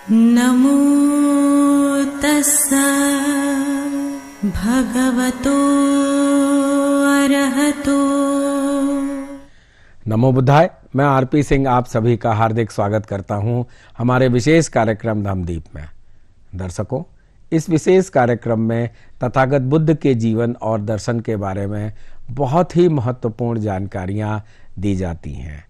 नमो तस्सा भगवतो अरहतो। नमो बुद्धाय। मैं आरपी सिंह आप सभी का हार्दिक स्वागत करता हूं हमारे विशेष कार्यक्रम धम्मदीप में। दर्शकों, इस विशेष कार्यक्रम में तथागत बुद्ध के जीवन और दर्शन के बारे में बहुत ही महत्वपूर्ण जानकारियां दी जाती हैं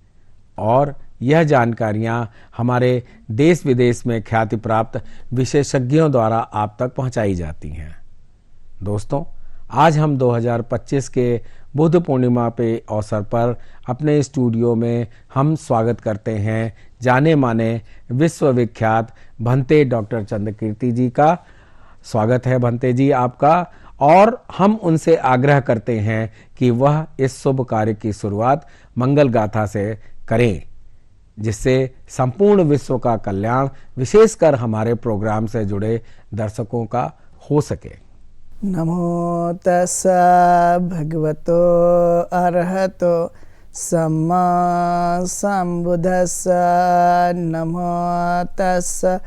और यह जानकारियां हमारे देश विदेश में ख्याति प्राप्त विशेषज्ञों द्वारा आप तक पहुंचाई जाती हैं। दोस्तों, आज हम 2025 के बुद्ध पूर्णिमा के अवसर पर अपने स्टूडियो में हम स्वागत करते हैं जाने माने विश्वविख्यात भंते डॉक्टर चंद्रकीर्ति जी का। स्वागत है भंते जी आपका, और हम उनसे आग्रह करते हैं कि वह इस शुभ कार्य की शुरुआत मंगल गाथा से करें, जिससे संपूर्ण विश्व का कल्याण विशेषकर हमारे प्रोग्राम से जुड़े दर्शकों का हो सके। नमो तस्सा भगवतो अरहतो सम्मा सम्बुद्धस्सा। नमो तस्सा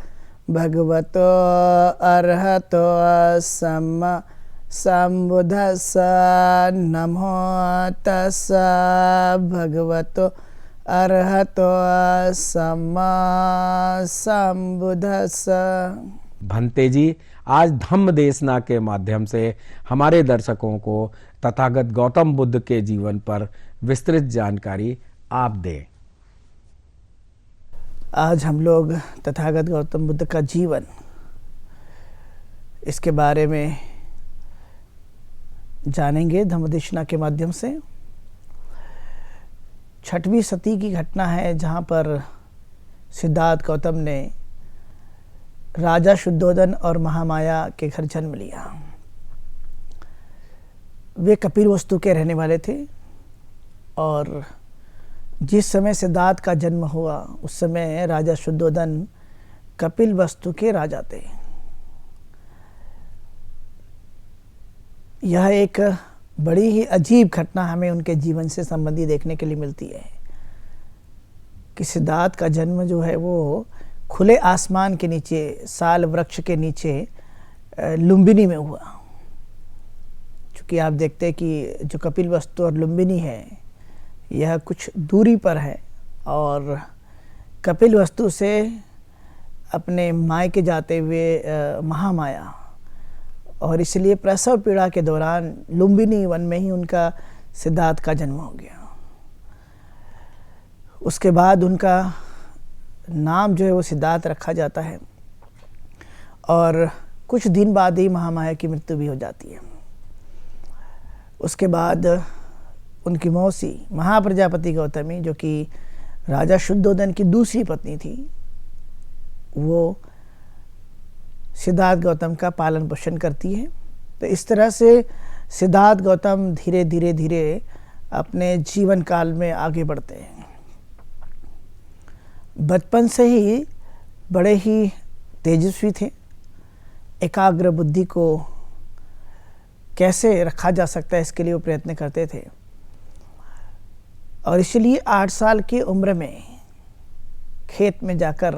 भगवतो अरहतो सम्मा सम्बुद्धस्सा। नमो तस्सा भगवतो अरहतो सम्मा सम्बुद्धस्सा। भंते जी, आज धम्म देशना के माध्यम से हमारे दर्शकों को तथागत गौतम बुद्ध के जीवन पर विस्तृत जानकारी आप दें। आज हम लोग तथागत गौतम बुद्ध का जीवन, इसके बारे में जानेंगे धम्मदेशना के माध्यम से। 6वीं सदी की घटना है जहाँ पर सिद्धार्थ गौतम ने राजा शुद्धोधन और महामाया के घर जन्म लिया। वे कपिलवस्तु के रहने वाले थे और जिस समय सिद्धार्थ का जन्म हुआ उस समय राजा शुद्धोधन कपिलवस्तु के राजा थे। यह एक बड़ी ही अजीब घटना हमें उनके जीवन से संबंधी देखने के लिए मिलती है कि सिद्धार्थ का जन्म जो है वो खुले आसमान के नीचे, साल वृक्ष के नीचे लुम्बिनी में हुआ। चूँकि आप देखते हैं कि जो कपिलवस्तु और लुम्बिनी है यह कुछ दूरी पर है और कपिलवस्तु से अपने मायके जाते हुए महामाया, और इसलिए प्रसव पीड़ा के दौरान लुम्बिनी वन में ही उनका सिद्धार्थ का जन्म हो गया। उसके बाद उनका नाम जो है वो सिद्धार्थ रखा जाता है और कुछ दिन बाद ही महामाया की मृत्यु भी हो जाती है। उसके बाद उनकी मौसी महाप्रजापति गौतमी, जो कि राजा शुद्धोधन की दूसरी पत्नी थी, वो सिद्धार्थ गौतम का पालन पोषण करती है। तो इस तरह से सिद्धार्थ गौतम धीरे धीरे धीरे अपने जीवन काल में आगे बढ़ते हैं। बचपन से ही बड़े ही तेजस्वी थे। एकाग्र बुद्धि को कैसे रखा जा सकता है इसके लिए वो प्रयत्न करते थे और इसलिए 8 साल की उम्र में खेत में जाकर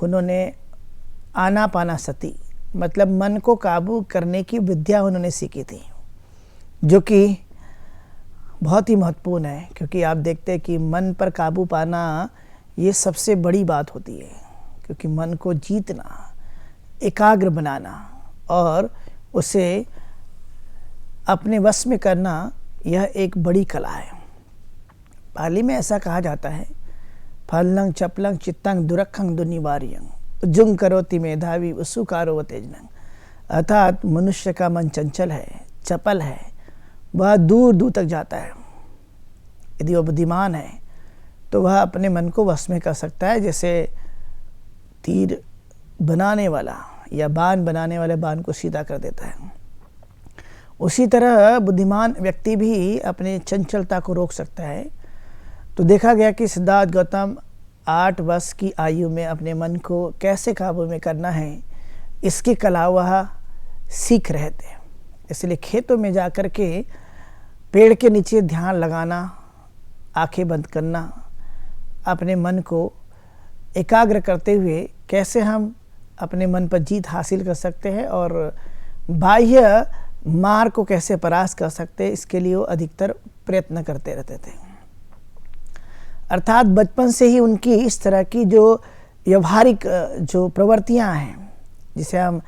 उन्होंने आनापानासति, मतलब मन को काबू करने की विद्या उन्होंने सीखी थी, जो कि बहुत ही महत्वपूर्ण है। क्योंकि आप देखते हैं कि मन पर काबू पाना ये सबसे बड़ी बात होती है, क्योंकि मन को जीतना, एकाग्र बनाना और उसे अपने वश में करना, यह एक बड़ी कला है। पाली में ऐसा कहा जाता है, फलंग चपलंग चित्तंग दुरखंग दुनिवार्यंग जुंग करोति मेधावी उसुकारो व तेजनंग। अर्थात मनुष्य का मन चंचल है, चपल है, वह दूर दूर तक जाता है। यदि वह बुद्धिमान है तो वह अपने मन को वश में कर सकता है। जैसे तीर बनाने वाला या बाण बनाने वाले बाण को सीधा कर देता है, उसी तरह बुद्धिमान व्यक्ति भी अपने चंचलता को रोक सकता है। तो देखा गया कि सिद्धार्थ गौतम 8 वर्ष की आयु में अपने मन को कैसे काबू में करना है, इसकी कला वह सीख रहे थे। इसलिए खेतों में जाकर के पेड़ के नीचे ध्यान लगाना, आंखें बंद करना, अपने मन को एकाग्र करते हुए कैसे हम अपने मन पर जीत हासिल कर सकते हैं और बाह्य मार को कैसे परास्त कर सकते हैं, इसके लिए वो अधिकतर प्रयत्न करते रहते थे। अर्थात बचपन से ही उनकी इस तरह की जो व्यवहारिक जो प्रवृत्तियां हैं, जिसे हम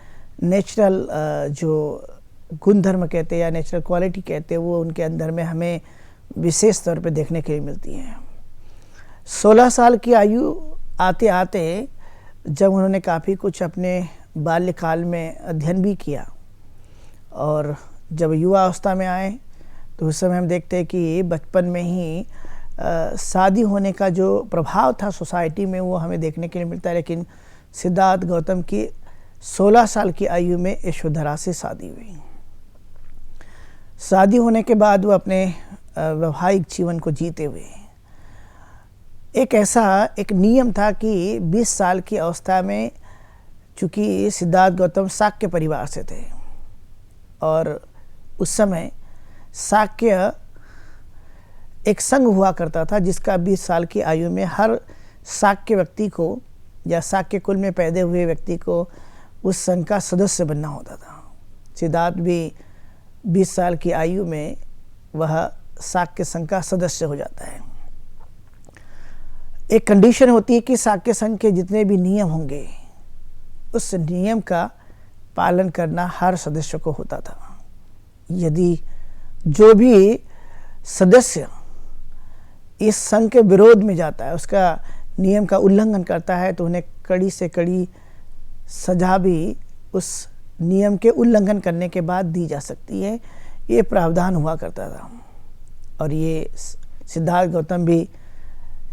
नेचुरल जो गुणधर्म कहते हैं या नेचुरल क्वालिटी कहते हैं, वो उनके अंदर में हमें विशेष तौर पे देखने के लिए मिलती हैं। 16 साल की आयु आते आते जब उन्होंने काफ़ी कुछ अपने बाल्यकाल में अध्ययन भी किया और जब युवा अवस्था में आए तो उस समय हम देखते हैं कि बचपन में ही शादी होने का जो प्रभाव था सोसाइटी में वो हमें देखने के लिए मिलता है। लेकिन सिद्धार्थ गौतम की 16 साल की आयु में यशोधरा से शादी हुई। शादी होने के बाद वो अपने वैवाहिक जीवन को जीते हुए एक नियम था कि 20 साल की अवस्था में, चूँकि सिद्धार्थ गौतम शाक्य परिवार से थे और उस समय शाक्य एक संघ हुआ करता था जिसका 20 साल की आयु में हर शाक्य व्यक्ति को या शाक्य कुल में पैदा हुए व्यक्ति को उस संघ का सदस्य बनना होता था। सिद्धार्थ भी 20 साल की आयु में वह शाक्य संघ का सदस्य हो जाता है। एक कंडीशन होती है कि शाक्य संघ के जितने भी नियम होंगे उस नियम का पालन करना हर सदस्य को होता था। यदि जो भी सदस्य इस संघ के विरोध में जाता है, उसका नियम का उल्लंघन करता है, तो उन्हें कड़ी से कड़ी सजा भी उस नियम के उल्लंघन करने के बाद दी जा सकती है। ये प्रावधान हुआ करता था और ये सिद्धार्थ गौतम भी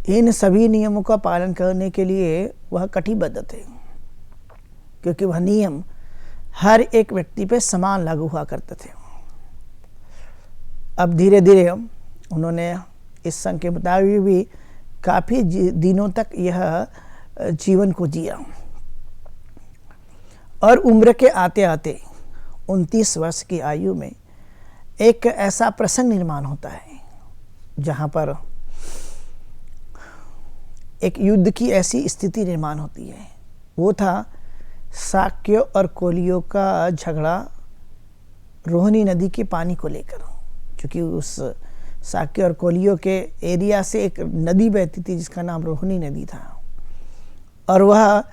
इन सभी नियमों का पालन करने के लिए वह कटिबद्ध थे, क्योंकि वह नियम हर एक व्यक्ति पे समान लागू हुआ करते थे। अब धीरे धीरे उन्होंने इस संघ के मुताबिक भी काफ़ी दिनों तक यह जीवन को जिया और उम्र के आते आते 29 वर्ष की आयु में एक ऐसा प्रसंग निर्माण होता है जहाँ पर एक युद्ध की ऐसी स्थिति निर्माण होती है। वो था शाक्य और कोलियों का झगड़ा रोहिणी नदी के पानी को लेकर, क्योंकि उस शाक्य और कोलियों के एरिया से एक नदी बहती थी जिसका नाम रोहिणी नदी था और वह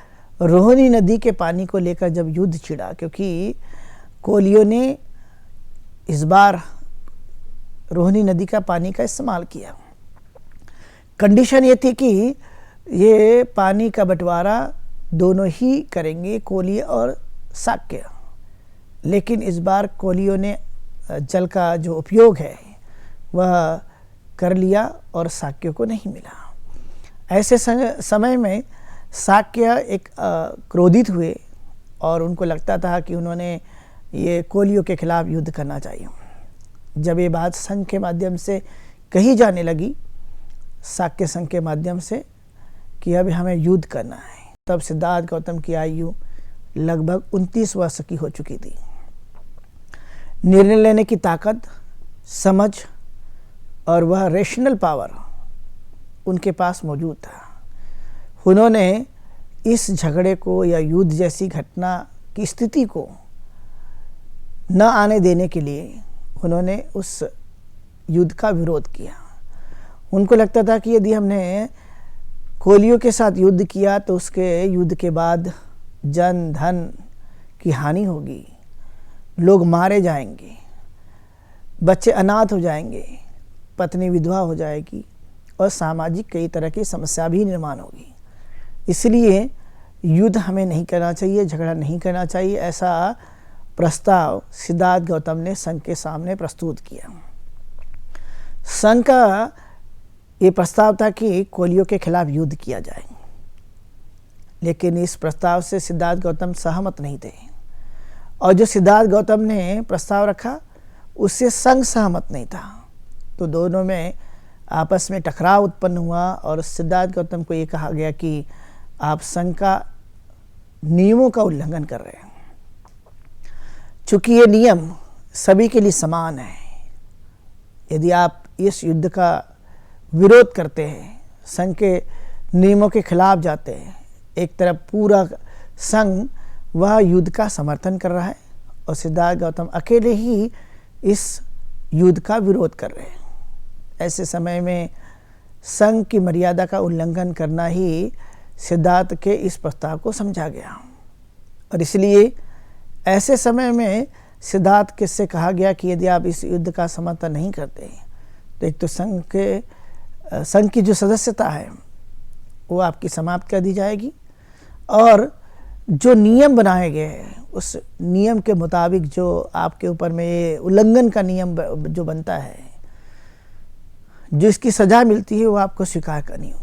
रोहिणी नदी के पानी को लेकर जब युद्ध छिड़ा, क्योंकि कोलियों ने इस बार रोहिणी नदी का पानी का इस्तेमाल किया। कंडीशन ये थी कि ये पानी का बंटवारा दोनों ही करेंगे, कोली और शाक्य, लेकिन इस बार कोलियों ने जल का जो उपयोग है वह कर लिया और शाक्य को नहीं मिला। ऐसे समय में शाक्य एक क्रोधित हुए और उनको लगता था कि उन्होंने ये कोलियों के खिलाफ युद्ध करना चाहिए। जब ये बात संघ के माध्यम से कही जाने लगी, शाक्य संघ के माध्यम से, कि अब हमें युद्ध करना है, तब सिद्धार्थ गौतम की आयु लगभग 29 वर्ष की हो चुकी थी। निर्णय लेने की ताकत, समझ और वह रेशनल पावर उनके पास मौजूद था। उन्होंने इस झगड़े को या युद्ध जैसी घटना की स्थिति को न आने देने के लिए उन्होंने उस युद्ध का विरोध किया। उनको लगता था कि यदि हमने कोलियों के साथ युद्ध किया तो उसके युद्ध के बाद जन धन की हानि होगी, लोग मारे जाएंगे, बच्चे अनाथ हो जाएंगे, पत्नी विधवा हो जाएगी और सामाजिक कई तरह की समस्या भी निर्माण होगी। इसलिए युद्ध हमें नहीं करना चाहिए, झगड़ा नहीं करना चाहिए, ऐसा प्रस्ताव सिद्धार्थ गौतम ने संघ के सामने प्रस्तुत किया। संघ का ये प्रस्ताव था कि कोलियों के खिलाफ युद्ध किया जाए, लेकिन इस प्रस्ताव से सिद्धार्थ गौतम सहमत नहीं थे और जो सिद्धार्थ गौतम ने प्रस्ताव रखा उससे संघ सहमत नहीं था। तो दोनों में आपस में टकराव उत्पन्न हुआ और सिद्धार्थ गौतम को ये कहा गया कि आप संघ का नियमों का उल्लंघन कर रहे हैं। चूंकि ये नियम सभी के लिए समान है, यदि आप इस युद्ध का विरोध करते हैं, संघ के नियमों के खिलाफ जाते हैं, एक तरफ पूरा संघ वह युद्ध का समर्थन कर रहा है और सिद्धार्थ गौतम अकेले ही इस युद्ध का विरोध कर रहे हैं। ऐसे समय में संघ की मर्यादा का उल्लंघन करना ही सिद्धार्थ के इस प्रस्ताव को समझा गया और इसलिए ऐसे समय में सिद्धार्थ किससे कहा गया कि यदि आप इस युद्ध का समर्थन नहीं करते तो एक तो संघ की जो सदस्यता है वो आपकी समाप्त कर दी जाएगी और जो नियम बनाए गए हैं उस नियम के मुताबिक जो आपके ऊपर में ये उल्लंघन का नियम जो बनता है, जो इसकी सज़ा मिलती है वो आपको स्वीकार करनी हो।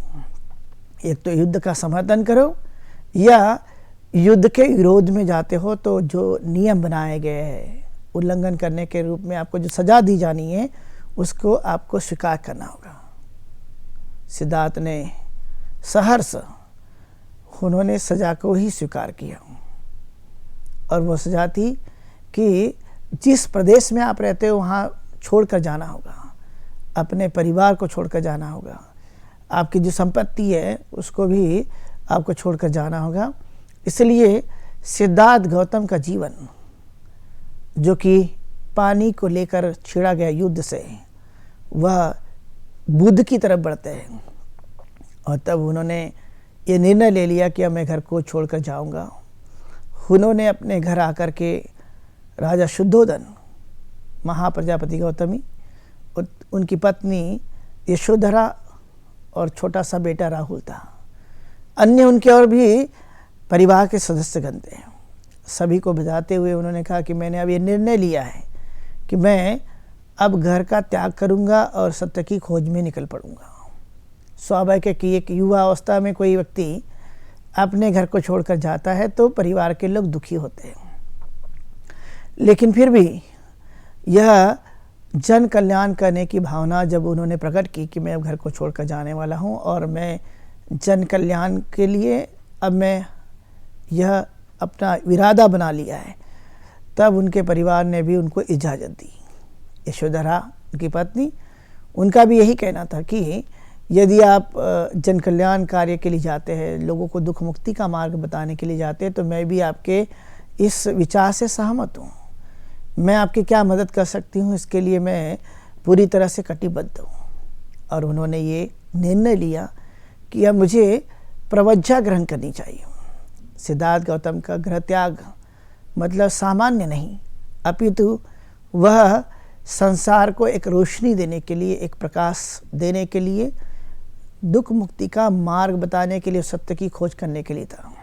एक तो युद्ध का समर्थन करो या युद्ध के विरोध में जाते हो तो जो नियम बनाए गए हैं उल्लंघन करने के रूप में आपको जो सज़ा दी जानी है उसको आपको स्वीकार करना होगा। सिद्धार्थ ने सहर्ष उन्होंने सज़ा को ही स्वीकार किया और वो सज़ा थी कि जिस प्रदेश में आप रहते हो वहाँ छोड़कर जाना होगा, अपने परिवार को छोड़कर जाना होगा, आपकी जो संपत्ति है उसको भी आपको छोड़कर जाना होगा। इसलिए सिद्धार्थ गौतम का जीवन जो कि पानी को लेकर छिड़ा गया युद्ध से वह बुद्ध की तरफ बढ़ते हैं और तब उन्होंने ये निर्णय ले लिया कि अब मैं घर को छोड़कर जाऊंगा। उन्होंने अपने घर आकर के राजा शुद्धोधन, महाप्रजापति गौतमी, उनकी पत्नी यशोधरा और छोटा सा बेटा राहुल था, अन्य उनके और भी परिवार के सदस्यगण थे, सभी को बताते हुए उन्होंने कहा कि मैंने अब ये निर्णय लिया है कि मैं अब घर का त्याग करूंगा और सत्य की खोज में निकल पड़ूंगा। स्वाभाविक है कि एक युवा अवस्था में कोई व्यक्ति अपने घर को छोड़कर जाता है तो परिवार के लोग दुखी होते हैं, लेकिन फिर भी यह जन कल्याण करने की भावना जब उन्होंने प्रकट की कि मैं अब घर को छोड़कर जाने वाला हूं और मैं जन कल्याण के लिए अब मैं यह अपना इरादा बना लिया है, तब उनके परिवार ने भी उनको इजाज़त दी। यशोधरा उनकी पत्नी, उनका भी यही कहना था कि यदि आप जन कल्याण कार्य के लिए जाते हैं, लोगों को दुख मुक्ति का मार्ग बताने के लिए जाते हैं, तो मैं भी आपके इस विचार से सहमत हूँ। मैं आपकी क्या मदद कर सकती हूँ इसके लिए मैं पूरी तरह से कटिबद्ध हूँ। और उन्होंने ये निर्णय लिया कि अब मुझे प्रवज्ञा ग्रहण करनी चाहिए। सिद्धार्थ गौतम का गृह त्याग मतलब सामान्य नहीं, अपितु वह संसार को एक रोशनी देने के लिए, एक प्रकाश देने के लिए, दुख मुक्ति का मार्ग बताने के लिए, सत्य की खोज करने के लिए था।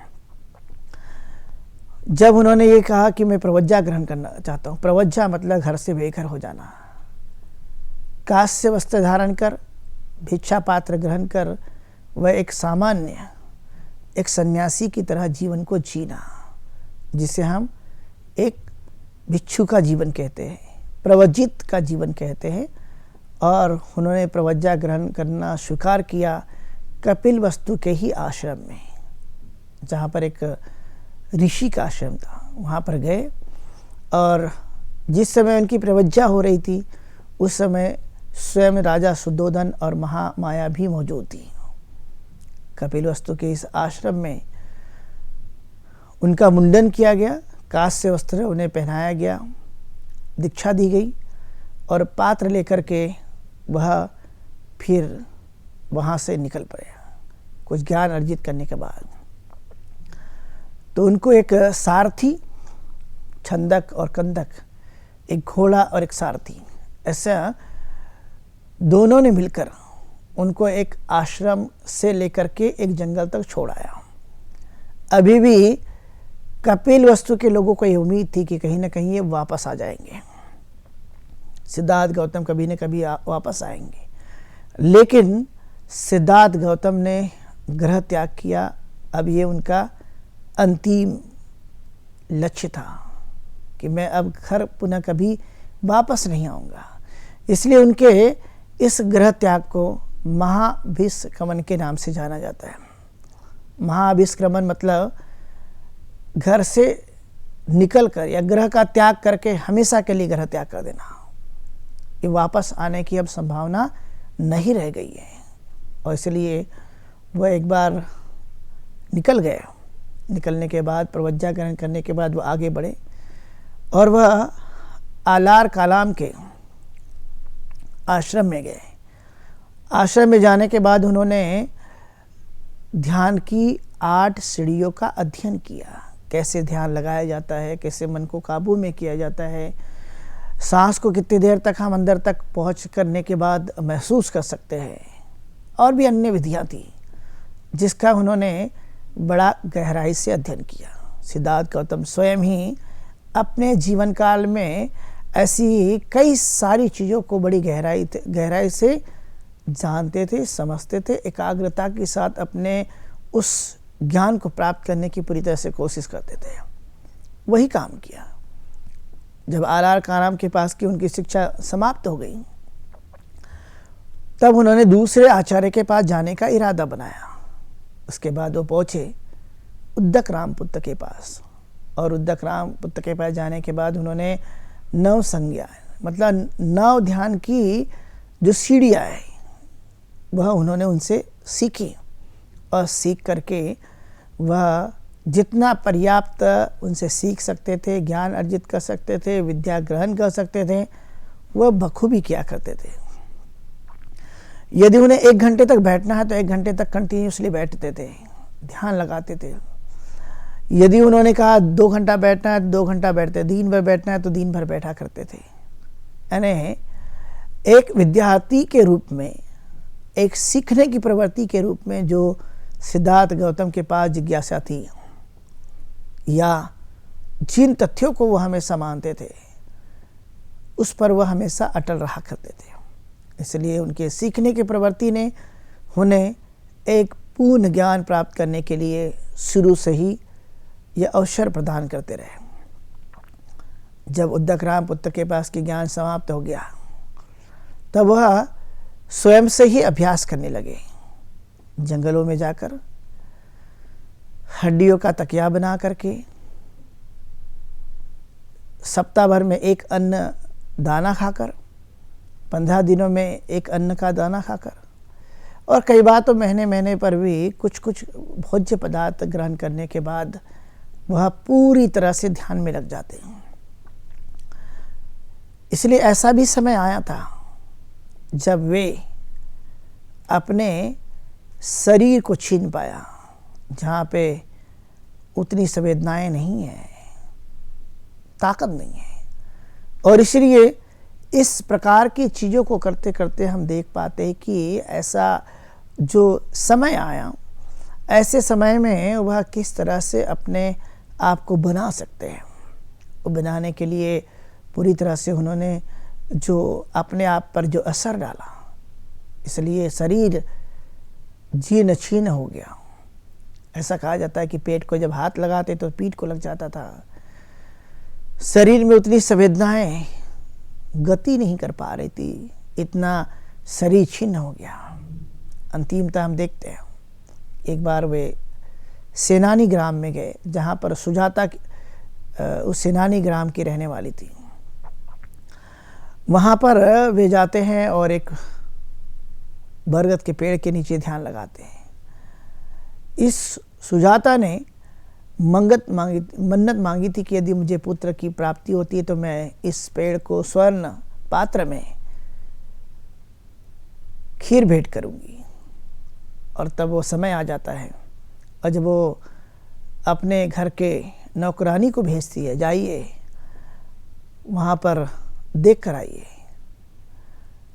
जब उन्होंने ये कहा कि मैं प्रवज्ञा ग्रहण करना चाहता हूँ, प्रवज्ञा मतलब घर से बेघर हो जाना, कांस्य वस्त्र धारण कर, भिक्षा पात्र ग्रहण कर, वह एक सामान्य एक सन्यासी की तरह जीवन को जीना, जिसे हम एक भिक्षु का जीवन कहते हैं, प्रवज्जित का जीवन कहते हैं। और उन्होंने प्रवज्ञा ग्रहण करना स्वीकार किया कपिलवस्तु के ही आश्रम में, जहाँ पर एक ऋषि का आश्रम था, वहाँ पर गए। और जिस समय उनकी प्रवज्ञा हो रही थी उस समय स्वयं राजा शुद्धोधन और महामाया भी मौजूद थी। कपिलवस्तु के इस आश्रम में उनका मुंडन किया गया, कांस्य वस्त्र उन्हें पहनाया गया, दीक्षा दी गई और पात्र लेकर के वह फिर वहाँ से निकल पड़े कुछ ज्ञान अर्जित करने के बाद। तो उनको एक सारथी, छंदक और कंदक, एक घोड़ा और एक सारथी, ऐसा दोनों ने मिलकर उनको एक आश्रम से लेकर के एक जंगल तक छोड़ाया। अभी भी कपिलवस्तु के लोगों को ये उम्मीद थी कि कहीं ना कहीं ये वापस आ जाएंगे, सिद्धार्थ गौतम कभी न कभी वापस आएंगे। लेकिन सिद्धार्थ गौतम ने गृह त्याग किया। अब ये उनका अंतिम लक्ष्य था कि मैं अब घर पुनः कभी वापस नहीं आऊँगा। इसलिए उनके इस गृह त्याग को महाभिष्क्रमण के नाम से जाना जाता है। महाभिष्क्रमण मतलब घर से निकलकर या गृह का त्याग करके हमेशा के लिए गृह त्याग कर देना। ये वापस आने की अब संभावना नहीं रह गई है और इसलिए वह एक बार निकल गए। निकलने के बाद प्रवज्ञा ग्रहण करने के बाद वो आगे बढ़े और वह आलार कालाम के आश्रम में गए। आश्रम में जाने के बाद उन्होंने ध्यान की 8 सीढ़ियों का अध्ययन किया। कैसे ध्यान लगाया जाता है, कैसे मन को काबू में किया जाता है, सांस को कितनी देर तक हम अंदर तक पहुंच करने के बाद महसूस कर सकते हैं, और भी अन्य विधियां थी जिसका उन्होंने बड़ा गहराई से अध्ययन किया। सिद्धार्थ गौतम स्वयं ही अपने जीवन काल में ऐसी कई सारी चीज़ों को बड़ी गहराई से जानते थे, समझते थे, एकाग्रता के साथ अपने उस ज्ञान को प्राप्त करने की पूरी तरह से कोशिश करते थे। वही काम किया। जब आलार कालाम के पास की उनकी शिक्षा समाप्त हो गई, तब उन्होंने दूसरे आचार्य के पास जाने का इरादा बनाया। उसके बाद वो पहुँचे उद्दक राम पुत्र के पास, और उद्दक राम पुत्र के पास जाने के बाद उन्होंने 9 संज्ञा, मतलब 9 ध्यान की जो सीढ़ियाँ है वह उन्होंने उनसे सीखी, और सीख करके वह जितना पर्याप्त उनसे सीख सकते थे, ज्ञान अर्जित कर सकते थे, विद्या ग्रहण कर सकते थे, वह बखूबी किया करते थे। यदि उन्हें 1 घंटे तक बैठना है तो 1 घंटे तक कंटिन्यूसली बैठते थे, ध्यान लगाते थे। यदि उन्होंने कहा 2 घंटा बैठना है तो 2 घंटा बैठते, दिन भर बैठना है तो दिन भर बैठा करते थे। यानी एक विद्यार्थी के रूप में, एक सीखने की प्रवृत्ति के रूप में जो सिद्धार्थ गौतम के पास जिज्ञासा थी, या जिन तथ्यों को वह हमेशा मानते थे, उस पर वह हमेशा अटल रहा करते थे। इसलिए उनके सीखने की प्रवृत्ति ने उन्हें एक पूर्ण ज्ञान प्राप्त करने के लिए शुरू से ही यह अवसर प्रदान करते रहे। जब उद्दक राम पुत्र के पास की ज्ञान समाप्त हो गया, तब वह स्वयं से ही अभ्यास करने लगे। जंगलों में जाकर हड्डियों का तकिया बना करके सप्ताह भर में 1 अन्न दाना खाकर, 15 दिनों में 1 अन्न का दाना खाकर, और कई बार तो महीने पर भी कुछ भोज्य पदार्थ ग्रहण करने के बाद वह पूरी तरह से ध्यान में लग जाते हैं। इसलिए ऐसा भी समय आया था जब वे अपने शरीर को छीन पाया, जहाँ पे उतनी संवेदनाएं नहीं है, ताकत नहीं है। और इसलिए इस प्रकार की चीज़ों को करते करते हम देख पाते हैं कि ऐसा जो समय आया, ऐसे समय में वह किस तरह से अपने आप को बना सकते हैं। वो बनाने के लिए पूरी तरह से उन्होंने जो अपने आप पर जो असर डाला, इसलिए शरीर जीर्ण छीर्ण हो गया। ऐसा कहा जाता है कि पेट को जब हाथ लगाते तो पीठ को लग जाता था। शरीर में उतनी संवेदनाएं गति नहीं कर पा रही थी, इतना शरीर छिन्न हो गया। अंतिमतः हम देखते हैं, एक बार वे सेनानी ग्राम में गए, जहाँ पर सुजाता उस सेनानी ग्राम की रहने वाली थी। वहाँ पर वे जाते हैं और एक बरगद के पेड़ के नीचे ध्यान लगाते हैं। इस सुजाता ने मन्नत मांगी थी कि यदि मुझे पुत्र की प्राप्ति होती है तो मैं इस पेड़ को स्वर्ण पात्र में खीर भेंट करूंगी। और तब वो समय आ जाता है, और जब वो अपने घर के नौकरानी को भेजती है, जाइए वहाँ पर देख कर आइए।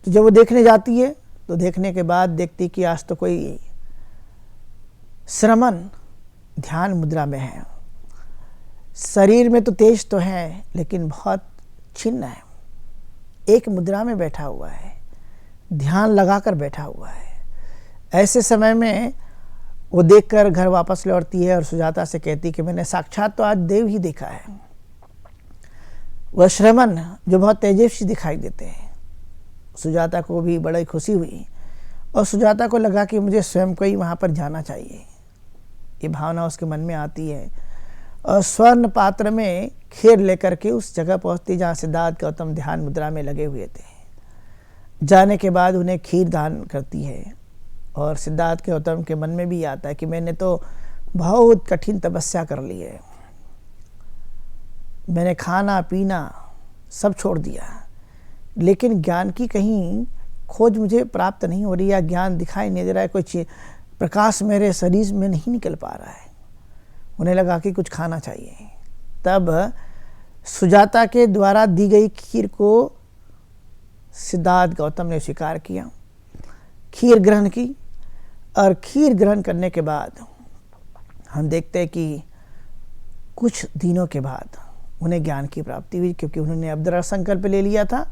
तो जब वो देखने जाती है तो देखने के बाद देखती कि आज तो कोई श्रमण ध्यान मुद्रा में है, शरीर में तो तेज तो है लेकिन बहुत छिन्न है, एक मुद्रा में बैठा हुआ है, ध्यान लगाकर बैठा हुआ है। ऐसे समय में वो देखकर घर वापस लौटती है और सुजाता से कहती कि मैंने साक्षात तो आज देव ही देखा है। वह श्रमण जो बहुत तेजस्वी दिखाई देते हैं। सुजाता को भी बड़ी खुशी हुई, और सुजाता को लगा कि मुझे स्वयं को ही वहाँ पर जाना चाहिए। ये भावना उसके मन में आती है, और स्वर्ण पात्र में खीर लेकर के उस जगह पहुँचती जहाँ सिद्धार्थ गौतम ध्यान मुद्रा में लगे हुए थे। जाने के बाद उन्हें खीर दान करती है, और सिद्धार्थ गौतम के मन में भी आता है कि मैंने तो बहुत कठिन तपस्या कर ली है, मैंने खाना पीना सब छोड़ दिया, लेकिन ज्ञान की कहीं खोज मुझे प्राप्त नहीं हो रही, या ज्ञान दिखाई नहीं दे रहा है, कोई प्रकाश मेरे शरीर में नहीं निकल पा रहा है। उन्हें लगा कि कुछ खाना चाहिए। तब सुजाता के द्वारा दी गई खीर को सिद्धार्थ गौतम ने स्वीकार किया, खीर ग्रहण की, और खीर ग्रहण करने के बाद हम देखते हैं कि कुछ दिनों के बाद उन्हें ज्ञान की प्राप्ति हुई, क्योंकि उन्होंने अब दृढ़ संकल्प ले लिया था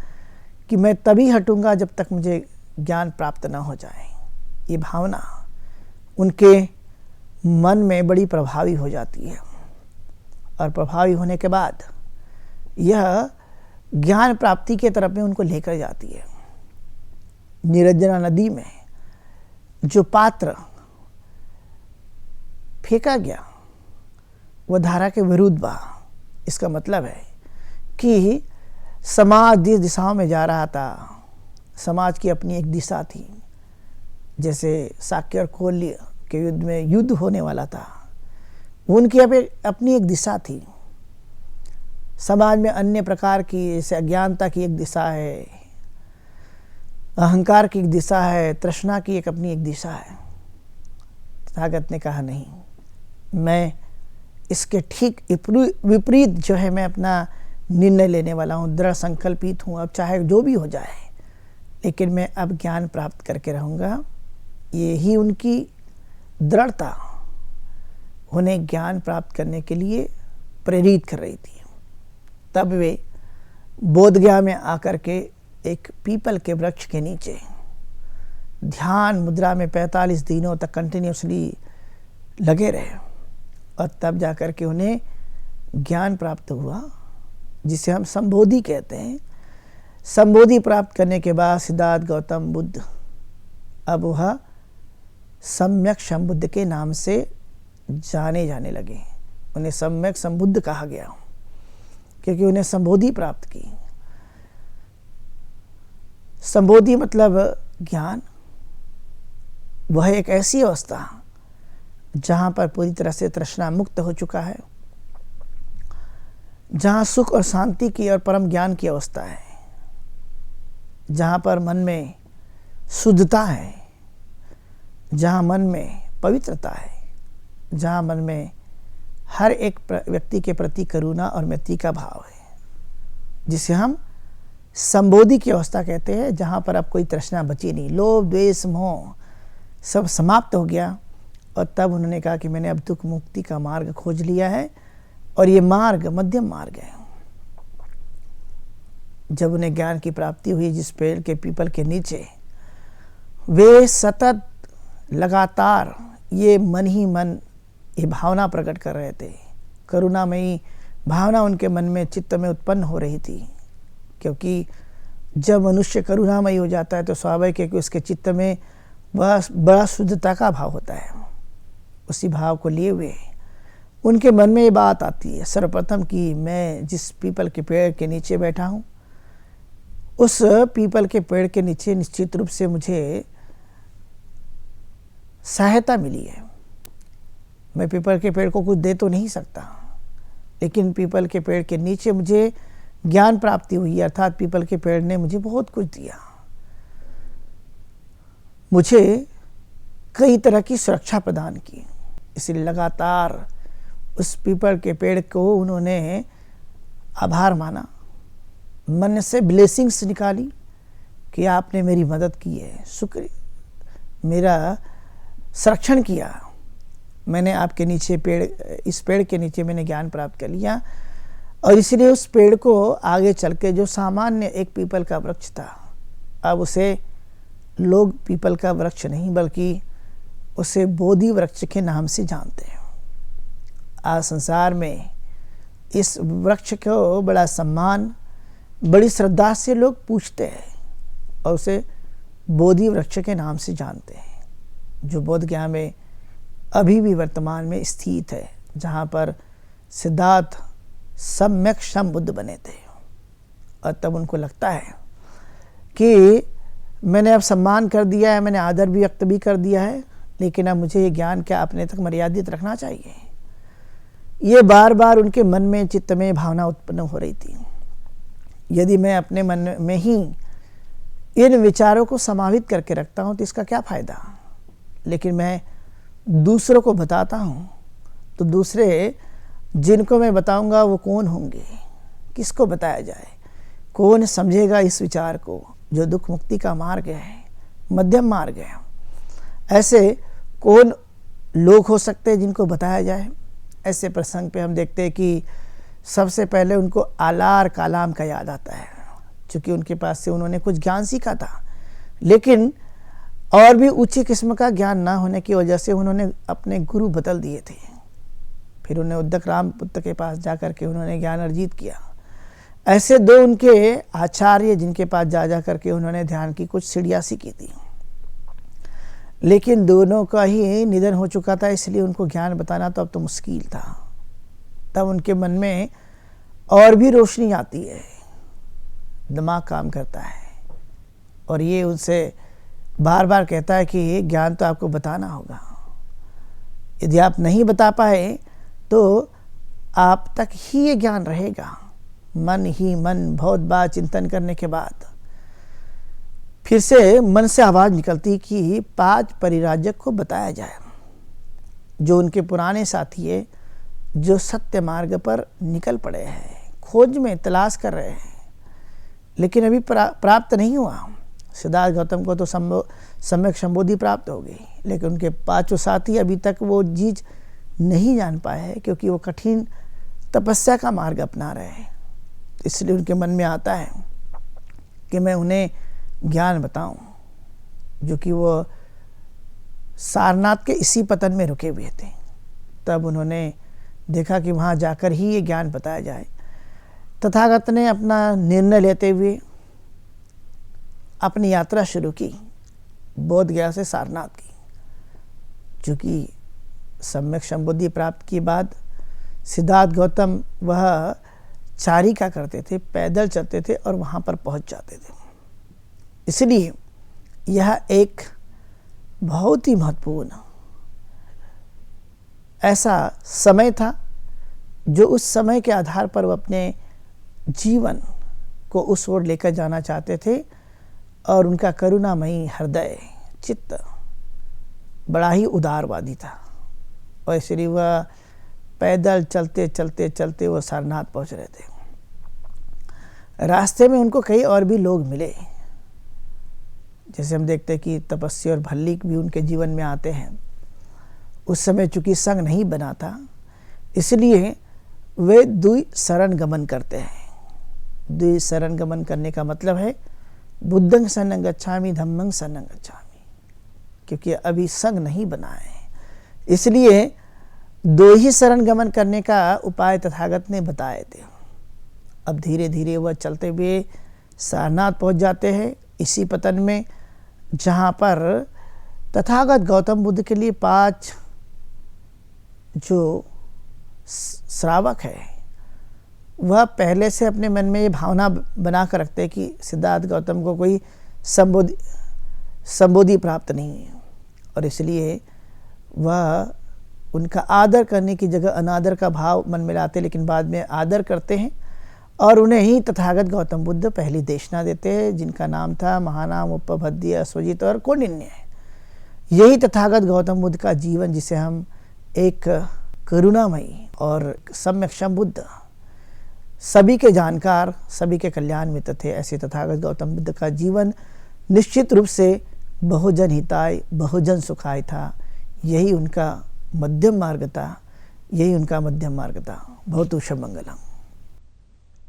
कि मैं तभी हटूंगा जब तक मुझे ज्ञान प्राप्त न हो जाए। ये भावना उनके मन में बड़ी प्रभावी हो जाती है, और प्रभावी होने के बाद यह ज्ञान प्राप्ति के तरफ में उनको लेकर जाती है। निरंजना नदी में जो पात्र फेंका गया वह धारा के विरुद्ध बहा। इसका मतलब है कि समाज जिस दिशाओं में जा रहा था, समाज की अपनी एक दिशा थी। जैसे साक्य और कोल्य के युद्ध में युद्ध होने वाला था, उनकी अपनी एक दिशा थी। समाज में अन्य प्रकार की, जैसे अज्ञानता की एक दिशा है, अहंकार की एक दिशा है, तृष्णा की अपनी एक दिशा है। तथागत ने कहा नहीं, मैं इसके ठीक विपरीत जो है मैं अपना निर्णय लेने वाला हूँ, दृढ़ संकल्पित हूँ। अब चाहे जो भी हो जाए, लेकिन मैं अब ज्ञान प्राप्त करके रहूँगा। यही उनकी दृढ़ता उन्हें ज्ञान प्राप्त करने के लिए प्रेरित कर रही थी। तब वे बोधगया में आकर के एक पीपल के वृक्ष के नीचे ध्यान मुद्रा में 45 दिनों तक कंटिन्यूसली लगे रहे, और तब जाकर के उन्हें ज्ञान प्राप्त हुआ, जिसे हम संबोधि कहते हैं। संबोधि प्राप्त करने के बाद सिद्धार्थ गौतम बुद्ध अब वह सम्यक संबुद्ध के नाम से जाने जाने लगे। उन्हें सम्यक संबुद्ध कहा गया, क्योंकि उन्हें संबोधि प्राप्त की। संबोधि मतलब ज्ञान। वह एक ऐसी अवस्था जहाँ पर पूरी तरह से तृष्णा मुक्त हो चुका है, जहाँ सुख और शांति की और परम ज्ञान की अवस्था है, जहाँ पर मन में शुद्धता है, जहाँ मन में पवित्रता है, जहाँ मन में हर एक व्यक्ति के प्रति करुणा और मैत्री का भाव है, जिसे हम संबोधि की अवस्था कहते हैं, जहाँ पर अब कोई तृष्णा बची नहीं, लोभ द्वेष मोह सब समाप्त हो गया। और तब उन्होंने कहा कि मैंने अब दुख मुक्ति का मार्ग खोज लिया है, और ये मार्ग मध्यम मार्ग है। जब उन्हें ज्ञान की प्राप्ति हुई, जिस पेड़ के पीपल के नीचे वे सतत लगातार ये मन ही मन ये भावना प्रकट कर रहे थे, करुणामयी भावना उनके मन में चित्त में उत्पन्न हो रही थी। क्योंकि जब मनुष्य करुणामयी हो जाता है तो स्वाभाविक है कि उसके चित्त में वह बड़ा शुद्धता का भाव होता है। उसी भाव को लिए हुए उनके मन में ये बात आती है सर्वप्रथम कि मैं जिस पीपल के पेड़ के नीचे बैठा हूँ, उस पीपल के पेड़ के नीचे निश्चित रूप से मुझे सहायता मिली है। मैं पीपल के पेड़ को कुछ दे तो नहीं सकता, लेकिन पीपल के पेड़ के नीचे मुझे ज्ञान प्राप्ति हुई, अर्थात पीपल के पेड़ ने मुझे बहुत कुछ दिया। मुझे कई तरह की सुरक्षा प्रदान की, इसलिए लगातार उस पीपल के पेड़ को उन्होंने आभार माना, मन से ब्लेसिंग्स निकाली कि आपने मेरी मदद की है, शुक्र, मेरा संरक्षण किया, मैंने आपके नीचे इस पेड़ के नीचे मैंने ज्ञान प्राप्त कर लिया। और इसलिए उस पेड़ को आगे चल के जो सामान्य एक पीपल का वृक्ष था, अब उसे लोग पीपल का वृक्ष नहीं बल्कि उसे बोधि वृक्ष के नाम से जानते हैं। आज संसार में इस वृक्ष को बड़ा सम्मान, बड़ी श्रद्धा से लोग पूछते हैं और उसे बोधि वृक्ष के नाम से जानते हैं, जो बोधगया में अभी भी वर्तमान में स्थित है, जहाँ पर सिद्धार्थ सम्यक संबुद्ध बने थे। और तब उनको लगता है कि मैंने अब सम्मान कर दिया है, मैंने आदर भी व्यक्त भी कर दिया है, लेकिन अब मुझे ये ज्ञान क्या अपने तक मर्यादित रखना चाहिए? ये बार बार उनके मन में, चित्त में भावना उत्पन्न हो रही थी। यदि मैं अपने मन में ही इन विचारों को समाहित करके रखता हूँ तो इसका क्या फ़ायदा? लेकिन मैं दूसरों को बताता हूँ तो दूसरे जिनको मैं बताऊँगा वो कौन होंगे? किसको बताया जाए? कौन समझेगा इस विचार को जो दुख मुक्ति का मार्ग है, मध्यम मार्ग है? ऐसे कौन लोग हो सकते हैं जिनको बताया जाए? ऐसे प्रसंग पे हम देखते हैं कि सबसे पहले उनको आलार कालाम का याद आता है, क्योंकि उनके पास से उन्होंने कुछ ज्ञान सीखा था, लेकिन और भी ऊंची किस्म का ज्ञान ना होने की वजह से उन्होंने अपने गुरु बदल दिए थे। फिर उन्हें उद्दक राम पुत्र के पास जा कर के उन्होंने ज्ञान अर्जित किया। ऐसे दो उनके आचार्य जिनके पास जा कर के उन्होंने ध्यान की कुछ सीढ़ियाँ सीखी थी, लेकिन दोनों का ही निधन हो चुका था, इसलिए उनको ज्ञान बताना तो अब तो मुश्किल था। तब उनके मन में और भी रोशनी आती है, दिमाग काम करता है और ये उनसे बार बार कहता है कि ये ज्ञान तो आपको बताना होगा। यदि आप नहीं बता पाए तो आप तक ही ये ज्ञान रहेगा। मन ही मन बहुत बार चिंतन करने के बाद फिर से मन से आवाज़ निकलती कि 5 परिराजक को बताया जाए, जो उनके पुराने साथी है, जो सत्य मार्ग पर निकल पड़े हैं, खोज में तलाश कर रहे हैं, लेकिन अभी प्राप्त नहीं हुआ। सिद्धार्थ गौतम को तो सम्यक संबोधि प्राप्त हो गई, लेकिन उनके 5 साथी अभी तक वो चीज नहीं जान पाए हैं, क्योंकि वो कठिन तपस्या का मार्ग अपना रहे हैं। इसलिए उनके मन में आता है कि मैं उन्हें ज्ञान बताऊं, जो कि वो सारनाथ के इसी पतन में रुके हुए थे। तब उन्होंने देखा कि वहाँ जाकर ही ये ज्ञान बताया जाए। तथागत ने अपना निर्णय लेते हुए अपनी यात्रा शुरू की, बोध गया से सारनाथ की। चूँकि सम्यक संबोधि प्राप्त के बाद सिद्धार्थ गौतम वह चारिका करते थे, पैदल चलते थे और वहाँ पर पहुँच जाते थे। इसलिए यह एक बहुत ही महत्वपूर्ण ऐसा समय था, जो उस समय के आधार पर वो अपने जीवन को उस ओर लेकर जाना चाहते थे। और उनका करुणामयी हृदय, चित्त बड़ा ही उदारवादी था, और इसलिए वह पैदल चलते चलते चलते वो सारनाथ पहुंच रहे थे। रास्ते में उनको कई और भी लोग मिले, जैसे हम देखते हैं कि तपस्या और भल्लिक भी उनके जीवन में आते हैं। उस समय चूंकि संग नहीं बना था, इसलिए वे द्वि शरण गमन करते हैं। द्वि शरण गमन करने का मतलब है बुद्धं शरणं गच्छामि, धम्मं शरणं गच्छामि, क्योंकि अभी संग नहीं बना है। इसलिए 2 ही शरण गमन करने का उपाय तथागत ने बताए थे। अब धीरे धीरे वह चलते हुए सारनाथ पहुंच जाते हैं, इसी पतन में जहाँ पर तथागत गौतम बुद्ध के लिए 5 जो श्रावक है, वह पहले से अपने मन में ये भावना बना कर रखते हैं कि सिद्धार्थ गौतम को कोई संबोधि प्राप्त नहीं है, और इसलिए वह उनका आदर करने की जगह अनादर का भाव मन में लाते, लेकिन बाद में आदर करते हैं और उन्हें ही तथागत गौतम बुद्ध पहली देशना देते हैं, जिनका नाम था महानाम, उपभद्य, अश्वजित और कौंडिन्य। यही तथागत गौतम बुद्ध का जीवन, जिसे हम एक करुणामयी और सम्यक संबुद्ध, सभी के जानकार, सभी के कल्याण मित्र थे, ऐसे तथागत गौतम बुद्ध का जीवन निश्चित रूप से बहुजन हिताय, बहुजन सुखाय था। यही उनका मध्यम मार्ग था, यही उनका मध्यम मार्ग था। बहुत शुभ मंगलम।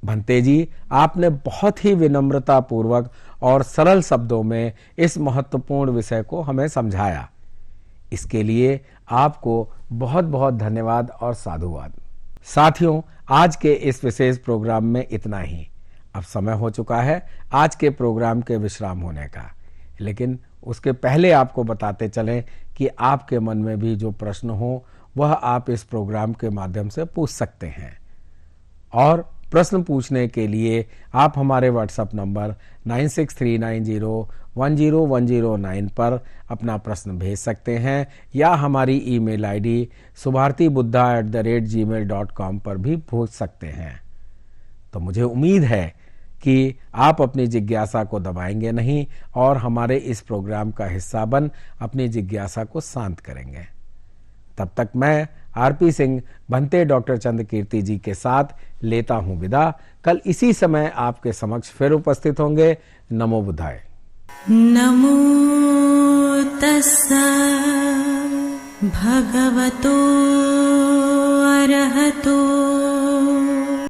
भंते जी, आपने बहुत ही विनम्रता पूर्वक और सरल शब्दों में इस महत्वपूर्ण विषय को हमें समझाया। इसके लिए आपको बहुत बहुत धन्यवाद और साधुवाद। साथियों, आज के इस विशेष प्रोग्राम में इतना ही। अब समय हो चुका है आज के प्रोग्राम के विश्राम होने का, लेकिन उसके पहले आपको बताते चलें कि आपके मन में भी जो प्रश्न हो वह आप इस प्रोग्राम के माध्यम से पूछ सकते हैं। और प्रश्न पूछने के लिए आप हमारे व्हाट्सएप नंबर 9639010109 पर अपना प्रश्न भेज सकते हैं या हमारी ईमेल आईडी subhartibuddha@gmail.com पर भी भेज सकते हैं। तो मुझे उम्मीद है कि आप अपनी जिज्ञासा को दबाएंगे नहीं और हमारे इस प्रोग्राम का हिस्सा बन अपनी जिज्ञासा को शांत करेंगे। तब तक मैं आरपी सिंह भंते डॉक्टर चंद्रकीर्ति जी के साथ लेता हूं विदा। कल इसी समय आपके समक्ष फिर उपस्थित होंगे। नमो बुद्धाय। नमो तस्सा भगवतो अरहतो